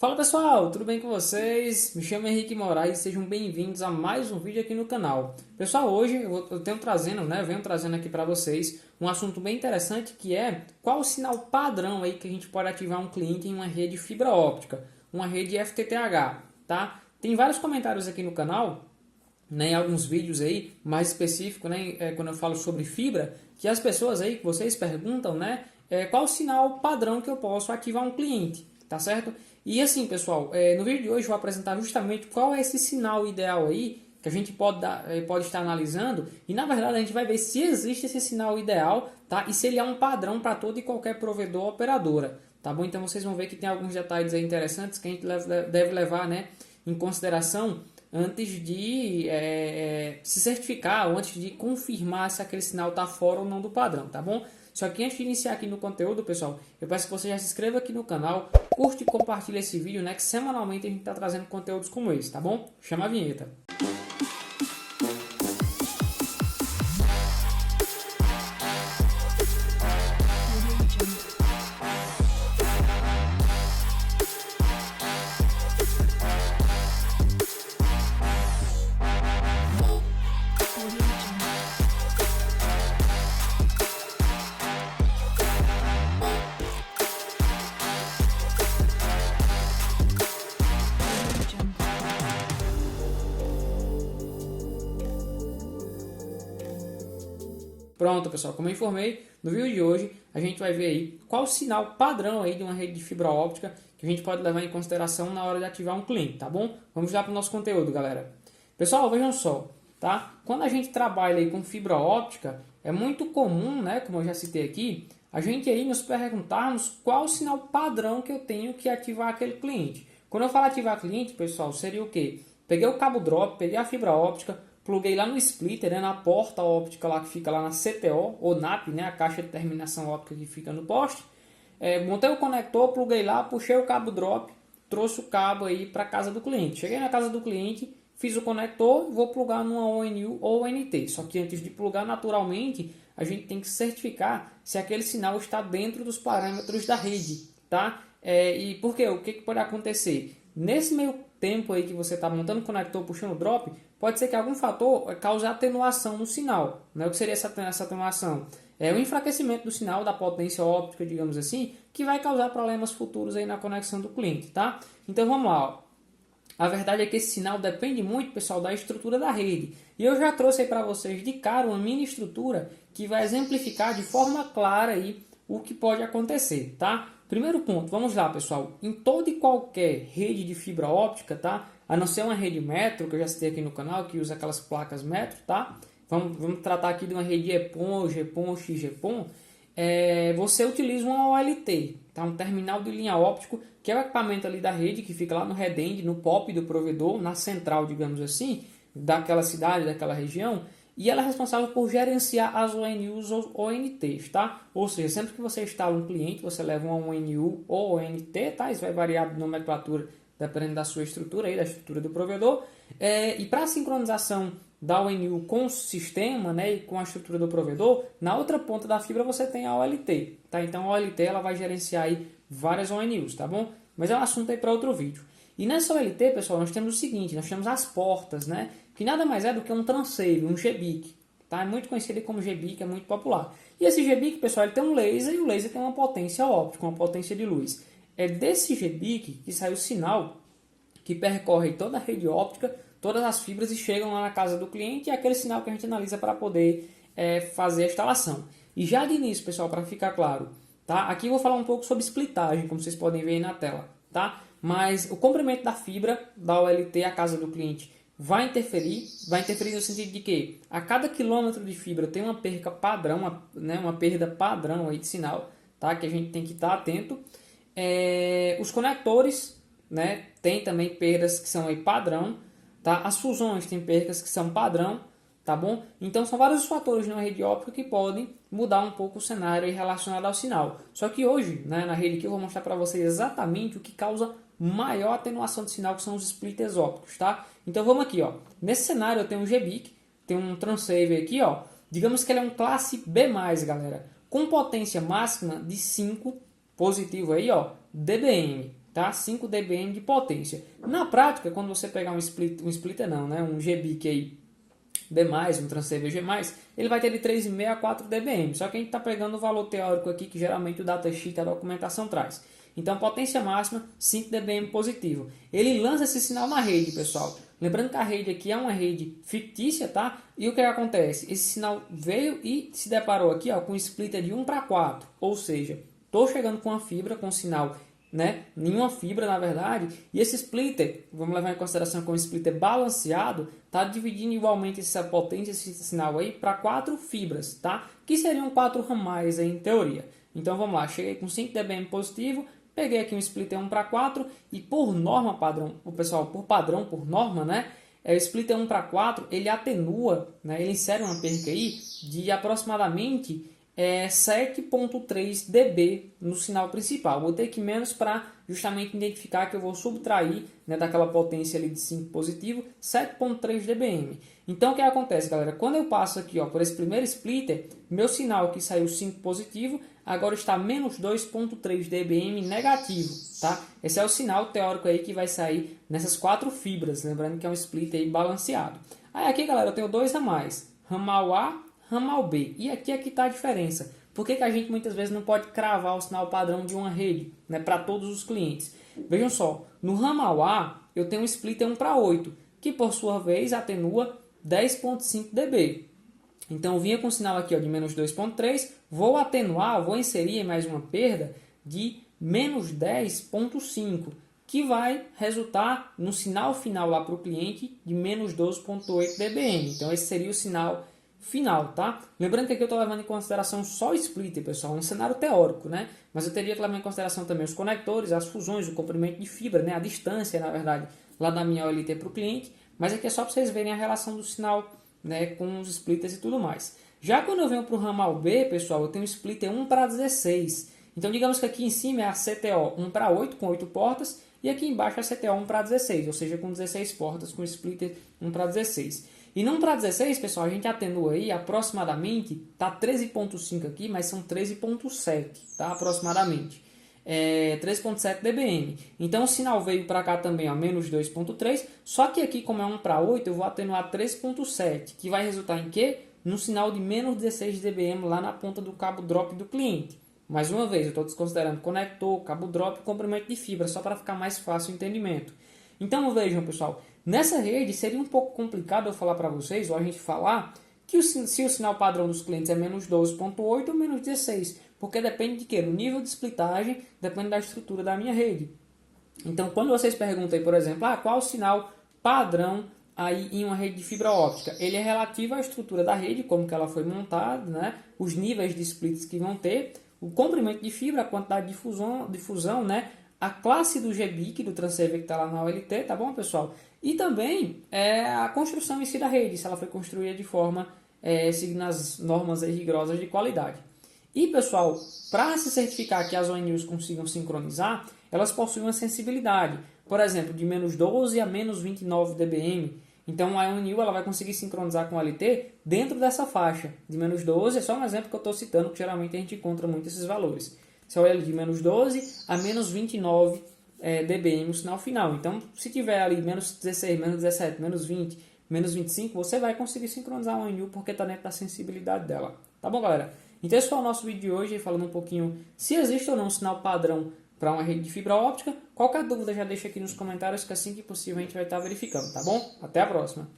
Fala pessoal, tudo bem com vocês? Me chamo Henrique Moraes e sejam bem-vindos a mais um vídeo aqui no canal. Pessoal, hoje venho trazendo aqui para vocês um assunto bem interessante que é qual o sinal padrão aí que a gente pode ativar um cliente em uma rede fibra óptica, uma rede FTTH, tá? Tem vários comentários aqui no canal, né, em alguns vídeos aí mais específicos, né, quando eu falo sobre fibra, que as pessoas aí, que vocês perguntam, né, qual o sinal padrão que eu posso ativar um cliente, tá certo? E assim, pessoal, no vídeo de hoje eu vou apresentar justamente qual é esse sinal ideal aí que a gente pode estar analisando e na verdade a gente vai ver se existe esse sinal ideal, tá? E se ele é um padrão para todo e qualquer provedor ou operadora, tá bom? Então vocês vão ver que tem alguns detalhes aí interessantes que a gente deve levar, né, em consideração antes de se certificar ou antes de confirmar se aquele sinal está fora ou não do padrão, tá bom? Só que antes de iniciar aqui no conteúdo, pessoal, eu peço que você já se inscreva aqui no canal, curte e compartilhe esse vídeo, né? Que semanalmente a gente está trazendo conteúdos como esse, tá bom? Chama a vinheta. Pronto, pessoal, como eu informei, no vídeo de hoje a gente vai ver aí qual o sinal padrão aí de uma rede de fibra óptica que a gente pode levar em consideração na hora de ativar um cliente, tá bom? Vamos lá para o nosso conteúdo, galera. Pessoal, vejam só, tá? Quando a gente trabalha aí com fibra óptica, é muito comum, né, como eu já citei aqui, a gente aí nos perguntarmos qual o sinal padrão que eu tenho que ativar aquele cliente. Quando eu falo ativar cliente, pessoal, seria o quê? Peguei o cabo drop, peguei a fibra óptica, pluguei lá no splitter, né, na porta óptica lá que fica lá na CTO, ou NAP, né, a caixa de terminação óptica que fica no poste. Montei o conector, pluguei lá, puxei o cabo drop, trouxe o cabo aí para casa do cliente. Cheguei na casa do cliente, fiz o conector, vou plugar numa ONU ou ONT. Só que antes de plugar, naturalmente, a gente tem que certificar se aquele sinal está dentro dos parâmetros da rede, tá? E por quê? O que pode acontecer? Nesse meio tempo aí que você está montando o conector, puxando o drop, pode ser que algum fator cause atenuação no sinal. Né? O que seria essa atenuação? É o enfraquecimento do sinal, da potência óptica, digamos assim, que vai causar problemas futuros aí na conexão do cliente, tá? Então vamos lá, ó. A verdade é que esse sinal depende muito, pessoal, da estrutura da rede. E eu já trouxe aí para vocês de cara uma mini estrutura que vai exemplificar de forma clara aí o que pode acontecer, tá? Primeiro ponto, vamos lá, pessoal. Em toda e qualquer rede de fibra óptica, tá? A não ser uma rede metro, que eu já citei aqui no canal, que usa aquelas placas metro, tá? Vamos tratar aqui de uma rede EPON, GPON, XGPON. Você utiliza uma OLT, tá? Um terminal de linha óptico, que é o equipamento ali da rede, que fica lá no head-end, no POP do provedor, na central, digamos assim, daquela cidade, daquela região. E ela é responsável por gerenciar as ONUs ou ONTs, tá? Ou seja, sempre que você instala um cliente, você leva uma ONU ou ONT, tá? Isso vai variar de nomenclatura dependendo da sua estrutura, aí, da estrutura do provedor. E para a sincronização da ONU com o sistema, né, e com a estrutura do provedor, na outra ponta da fibra você tem a OLT, tá? Então a OLT ela vai gerenciar aí várias ONUs, tá bom? Mas é um assunto aí para outro vídeo. E nessa OLT, pessoal, nós temos o seguinte, nós temos as portas, né? Que nada mais é do que um transceiver, um GBIC, tá? É muito conhecido como GBIC, é muito popular. E esse GBIC, pessoal, ele tem um laser e o laser tem uma potência óptica, uma potência de luz. É desse GBIC que sai o sinal que percorre toda a rede óptica, todas as fibras e chegam lá na casa do cliente e é aquele sinal que a gente analisa para poder fazer a instalação. E já de início, pessoal, para ficar claro, tá? Aqui eu vou falar um pouco sobre splitagem, como vocês podem ver aí na tela, tá? Mas o comprimento da fibra da OLT à casa do cliente vai interferir no sentido de que a cada quilômetro de fibra tem uma perca padrão, uma perda padrão aí de sinal, tá? Que a gente tem que estar atento. Os conectores, né, tem também perdas que são aí padrão, tá? As fusões tem percas que são padrão, tá bom? Então são vários fatores na rede óptica que podem mudar um pouco o cenário aí relacionado ao sinal. Só que hoje, né, na rede aqui eu vou mostrar para vocês exatamente o que causa maior atenuação de sinal, que são os splitters ópticos, tá? Então vamos aqui, ó. Nesse cenário eu tenho um GBIC, tem um transceiver aqui, ó. Digamos que ele é um classe B+, galera, com potência máxima de 5 positivo aí, ó, dBm, tá? 5 dBm de potência. Na prática, quando você pegar um splitter não, né? Um GBIC aí B+, um Transceiver G+, ele vai ter de 3,5 a 4 dBm. Só que a gente está pegando o valor teórico aqui que geralmente o datasheet, a documentação traz. Então, potência máxima, 5 dBm positivo. Ele lança esse sinal na rede, pessoal. Lembrando que a rede aqui é uma rede fictícia, tá? E o que acontece? Esse sinal veio e se deparou aqui, ó, com um splitter de 1 para 4. Ou seja, estou chegando com uma fibra, com sinal, né? Nenhuma fibra, na verdade. E esse splitter, vamos levar em consideração que é um splitter balanceado, tá dividindo igualmente essa potência, esse sinal aí, para 4 fibras, tá? Que seriam 4 ramais aí, em teoria. Então, vamos lá. Cheguei com 5 dBm positivo. Peguei aqui um splitter 1 para 4 e por norma padrão, o pessoal, por norma, né? O splitter 1 para 4, ele atenua, né? Ele insere uma perca aí de aproximadamente 7.3 dB no sinal principal. Vou ter que menos para justamente identificar que eu vou subtrair, né, daquela potência ali de 5 positivo, 7.3 dBm. Então o que acontece, galera? Quando eu passo aqui, ó, por esse primeiro splitter, meu sinal que saiu 5 positivo, agora está menos 2.3 dBm negativo, tá? Esse é o sinal teórico aí que vai sair nessas 4 fibras, lembrando que é um splitter aí balanceado. Aí aqui, galera, eu tenho 2 ramais, ramal A, ramal B. E aqui é que está a diferença. Por que a gente muitas vezes não pode cravar o sinal padrão de uma rede, né, para todos os clientes? Vejam só, no ramal A eu tenho um splitter 1 para 8, que por sua vez atenua 10.5 dB. Então eu vinha com o sinal aqui, ó, de menos 2.3, vou atenuar, vou inserir mais uma perda de menos 10.5, que vai resultar no sinal final lá para o cliente de menos 12.8 dBm. Então esse seria o sinal final, tá? Lembrando que aqui eu estou levando em consideração só o splitter, pessoal, um cenário teórico, né? Mas eu teria que levar em consideração também os conectores, as fusões, o comprimento de fibra, né? A distância, na verdade, lá da minha OLT para o cliente. Mas aqui é só para vocês verem a relação do sinal, né, com os splitters e tudo mais. Já quando eu venho para o ramal B, pessoal, eu tenho um splitter 1 para 16. Então, digamos que aqui em cima é a CTO 1 para 8, com 8 portas, e aqui embaixo é a CTO 1 para 16, ou seja, com 16 portas, com splitter 1 para 16. E no 1 para 16, pessoal, a gente atenua aí aproximadamente, tá 13.5 aqui, mas são 13.7, tá? Aproximadamente. 3.7 dBm. Então o sinal veio para cá também a menos 2.3, só que aqui como é 1 para 8 eu vou atenuar 3.7, que vai resultar em quê? Num sinal de menos 16 dBm lá na ponta do cabo drop do cliente. Mais uma vez, eu estou desconsiderando conector, cabo drop e comprimento de fibra, só para ficar mais fácil o entendimento. Então vejam, pessoal, nessa rede seria um pouco complicado eu falar para vocês, ou a gente falar, que se o sinal padrão dos clientes é menos 12.8 ou menos 16, porque depende de quê? Do nível de splitagem, depende da estrutura da minha rede. Então, quando vocês perguntam aí, por exemplo, qual o sinal padrão aí em uma rede de fibra óptica? Ele é relativo à estrutura da rede, como que ela foi montada, né? Os níveis de splits que vão ter, o comprimento de fibra, a quantidade de fusão, né? A classe do GBIC, do transceiver que está lá na OLT, tá bom, pessoal? E também a construção em si da rede, se ela foi construída de forma seguindo as normas rigorosas de qualidade. E, pessoal, para se certificar que as ONUs consigam sincronizar, elas possuem uma sensibilidade, por exemplo, de menos 12 a menos 29 dBm. Então, a ONU ela vai conseguir sincronizar com o LT dentro dessa faixa. De menos 12 é só um exemplo que eu estou citando, que geralmente a gente encontra muito esses valores. Você olha de menos 12 a menos 29 dBm no sinal final. Então, se tiver ali menos 16, menos 17, menos 20, menos 25, você vai conseguir sincronizar a ONU porque está dentro da sensibilidade dela. Tá bom, galera? Então esse foi o nosso vídeo de hoje, falando um pouquinho se existe ou não um sinal padrão para uma rede de fibra óptica. Qualquer dúvida já deixa aqui nos comentários que assim que possível a gente vai estar verificando, tá bom? Até a próxima!